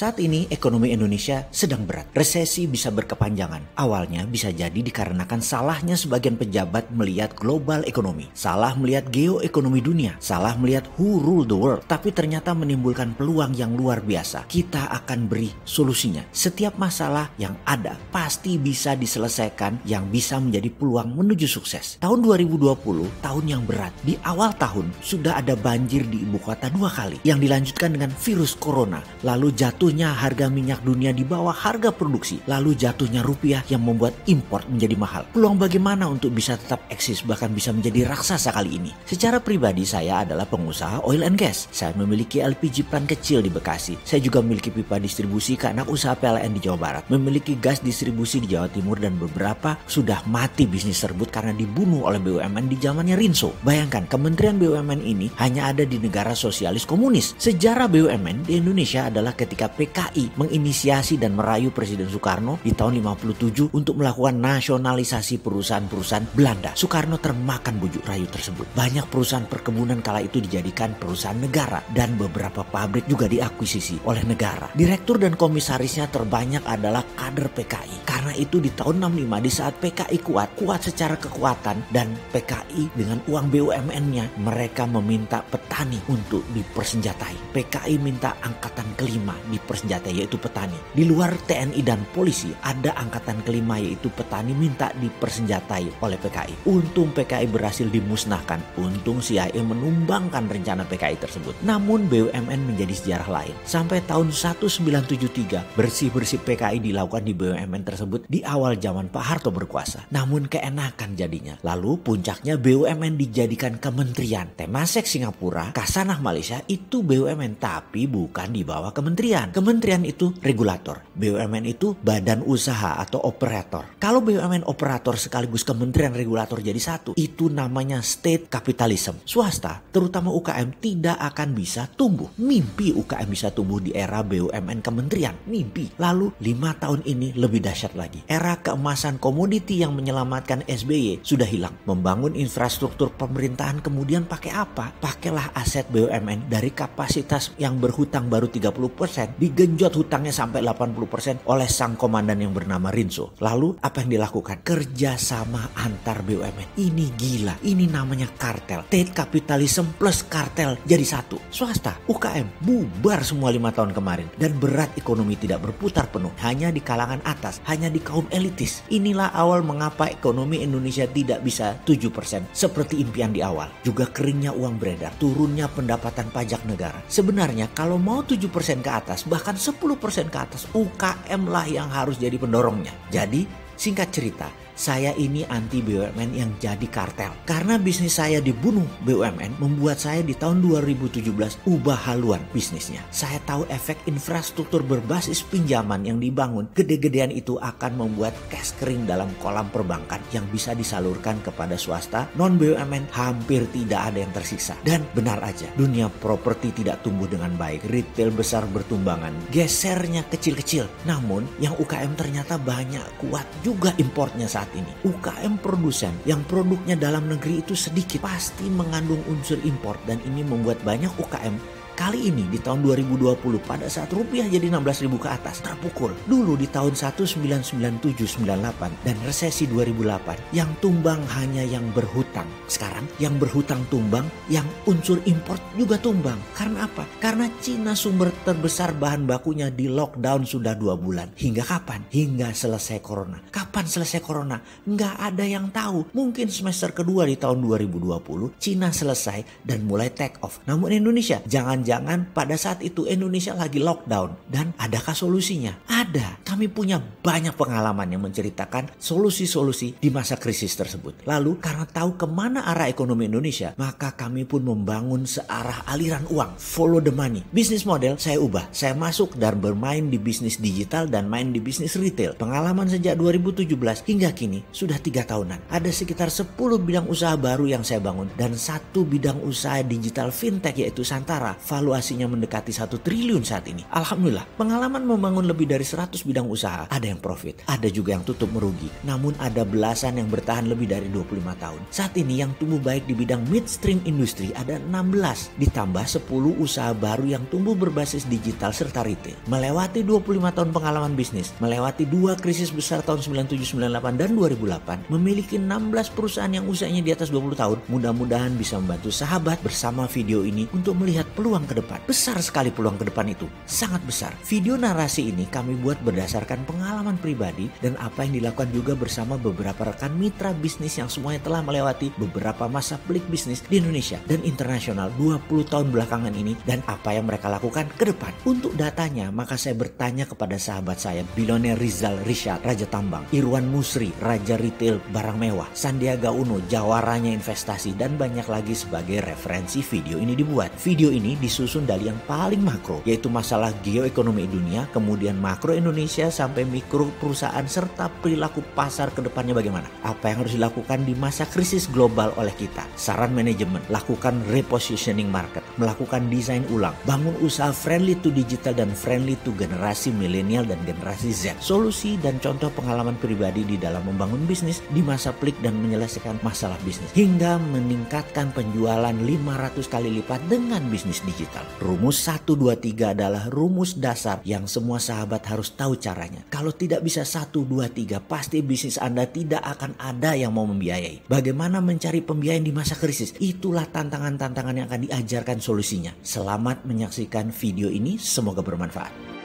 Saat ini ekonomi Indonesia sedang berat. Resesi bisa berkepanjangan. Awalnya bisa jadi dikarenakan salahnya sebagian pejabat melihat global ekonomi, salah melihat geoekonomi dunia, salah melihat who rule the world. Tapi ternyata menimbulkan peluang yang luar biasa. Kita akan beri solusinya. Setiap masalah yang ada pasti bisa diselesaikan yang bisa menjadi peluang menuju sukses. Tahun 2020, tahun yang berat. Di awal tahun sudah ada banjir di ibu kota 2 kali yang dilanjutkan dengan virus corona. Lalu jatuhnya harga minyak dunia di bawah harga produksi. Lalu jatuhnya rupiah yang membuat impor menjadi mahal. Peluang bagaimana untuk bisa tetap eksis bahkan bisa menjadi raksasa kali ini? Secara pribadi saya adalah pengusaha oil and gas. Saya memiliki LPG plant kecil di Bekasi. Saya juga memiliki pipa distribusi ke anak usaha PLN di Jawa Barat. Memiliki gas distribusi di Jawa Timur dan beberapa sudah mati bisnis tersebut karena dibunuh oleh BUMN di zamannya Rinso. Bayangkan Kementerian BUMN ini hanya ada di negara sosialis komunis. Sejarah BUMN di Indonesia adalah ketika PKI menginisiasi dan merayu Presiden Soekarno di tahun 57 untuk melakukan nasionalisasi perusahaan-perusahaan Belanda. Soekarno termakan bujuk rayu tersebut. Banyak perusahaan perkebunan kala itu dijadikan perusahaan negara dan beberapa pabrik juga diakuisisi oleh negara. Direktur dan komisarisnya terbanyak adalah kader PKI. Karena itu di tahun 65 di saat PKI kuat secara kekuatan dan PKI dengan uang BUMN-nya mereka meminta petani untuk dipersenjatai. PKI minta angkatan kelima dipersenjatai yaitu petani. Di luar TNI dan polisi ada angkatan kelima yaitu petani minta dipersenjatai oleh PKI. Untung PKI berhasil dimusnahkan. Untung CIA menumbangkan rencana PKI tersebut. Namun BUMN menjadi sejarah lain. Sampai tahun 1973 bersih-bersih PKI dilakukan di BUMN tersebut di awal zaman Pak Harto berkuasa. Namun keenakan jadinya. Lalu puncaknya BUMN dijadikan kementerian. Temasek Singapura, Kasanah Malaysia itu BUMN tapi bukan di bawah kementerian. Kementerian itu regulator. BUMN itu badan usaha atau operator. Kalau BUMN operator sekaligus kementerian regulator jadi satu, itu namanya state capitalism. Swasta, terutama UKM tidak akan bisa tumbuh. Mimpi UKM bisa tumbuh di era BUMN kementerian. Mimpi. Lalu 5 tahun ini lebih dahsyat lagi. Era keemasan komoditi yang menyelamatkan SBY sudah hilang. Membangun infrastruktur pemerintahan kemudian pakai apa? Pakailah aset BUMN dari kapasitas yang berhutang baru 30%, digenjot hutangnya sampai 80% oleh sang komandan yang bernama Rinso. Lalu apa yang dilakukan? Kerjasama antar BUMN. Ini gila. Ini namanya kartel. State capitalism plus kartel jadi satu. Swasta, UKM bubar semua 5 tahun kemarin. Dan berat ekonomi tidak berputar penuh. Hanya di kalangan atas. Hanya di kaum elitis. Inilah awal mengapa ekonomi Indonesia tidak bisa 7% seperti impian di awal. Juga keringnya uang beredar. Turunnya pendapatan pajak negara. Sebenarnya kalau mau 7% ke atas, bahkan 10% ke atas, UKM lah yang harus jadi pendorongnya. Jadi, singkat cerita, saya ini anti BUMN yang jadi kartel. Karena bisnis saya dibunuh BUMN, membuat saya di tahun 2017 ubah haluan bisnisnya. Saya tahu efek infrastruktur berbasis pinjaman yang dibangun gede-gedean itu akan membuat cash kering dalam kolam perbankan yang bisa disalurkan kepada swasta. Non BUMN hampir tidak ada yang tersisa. Dan benar aja, dunia properti tidak tumbuh dengan baik. Retail besar bertumbangan, gesernya kecil-kecil. Namun yang UKM ternyata banyak, kuat juga importnya saat ini. UKM produsen yang produknya dalam negeri itu sedikit pasti mengandung unsur impor dan ini membuat banyak UKM kali ini di tahun 2020 pada saat rupiah jadi 16.000 ke atas terpukul. Dulu di tahun 1997-98 dan resesi 2008 yang tumbang hanya yang berhutang. Sekarang yang berhutang tumbang, yang unsur impor juga tumbang. Karena apa? Karena Cina sumber terbesar bahan bakunya di lockdown sudah 2 bulan. Hingga kapan? Hingga selesai corona. Kapan selesai corona? Nggak ada yang tahu. Mungkin semester kedua di tahun 2020 Cina selesai dan mulai take off. Namun Indonesia jangan pada saat itu Indonesia lagi lockdown. Dan adakah solusinya? Ada. Kami punya banyak pengalaman yang menceritakan solusi-solusi di masa krisis tersebut. Lalu karena tahu kemana arah ekonomi Indonesia, maka kami pun membangun searah aliran uang. Follow the money. Bisnis model saya ubah. Saya masuk dan bermain di bisnis digital dan main di bisnis retail. Pengalaman sejak 2017 hingga kini sudah 3 tahunan. Ada sekitar 10 bidang usaha baru yang saya bangun dan 1 bidang usaha digital fintech yaitu Santara valuasinya mendekati 1 triliun saat ini. Alhamdulillah, pengalaman membangun lebih dari 100 bidang usaha, ada yang profit, ada juga yang tutup merugi. Namun ada belasan yang bertahan lebih dari 25 tahun. Saat ini yang tumbuh baik di bidang midstream industri ada 16, ditambah 10 usaha baru yang tumbuh berbasis digital serta retail. Melewati 25 tahun pengalaman bisnis, melewati 2 krisis besar tahun 97, 98, dan 2008, memiliki 16 perusahaan yang usianya di atas 20 tahun, mudah-mudahan bisa membantu sahabat bersama video ini untuk melihat peluang ke depan. Besar sekali peluang ke depan itu, sangat besar. Video narasi ini kami buat berdasarkan pengalaman pribadi dan apa yang dilakukan juga bersama beberapa rekan mitra bisnis yang semuanya telah melewati beberapa masa pelik bisnis di Indonesia dan internasional 20 tahun belakangan ini dan apa yang mereka lakukan ke depan. Untuk datanya, maka saya bertanya kepada sahabat saya, bilioner Rizal Rishad, Raja Tambang, Irwan Musri, Raja Retail Barang Mewah, Sandiaga Uno, jawaranya investasi, dan banyak lagi sebagai referensi video ini dibuat. Video ini disusun dari yang paling makro, yaitu masalah geoekonomi dunia, kemudian makro Indonesia sampai mikro perusahaan serta perilaku pasar ke depannya bagaimana. Apa yang harus dilakukan di masa krisis global oleh kita. Saran manajemen, lakukan repositioning market, melakukan desain ulang, bangun usaha friendly to digital dan friendly to generasi milenial dan generasi Z. Solusi dan contoh pengalaman pribadi di dalam membangun bisnis di masa pelik dan menyelesaikan masalah bisnis hingga meningkatkan penjualan 500 kali lipat dengan bisnis digital. Rumus 1, 2, 3 adalah rumus dasar yang semua sahabat harus tahu caranya. Kalau tidak bisa 1, 2, 3, pasti bisnis Anda tidak akan ada yang mau membiayai. Bagaimana mencari pembiayaan di masa krisis? Itulah tantangan-tantangan yang akan diajarkan solusinya. Selamat menyaksikan video ini, semoga bermanfaat.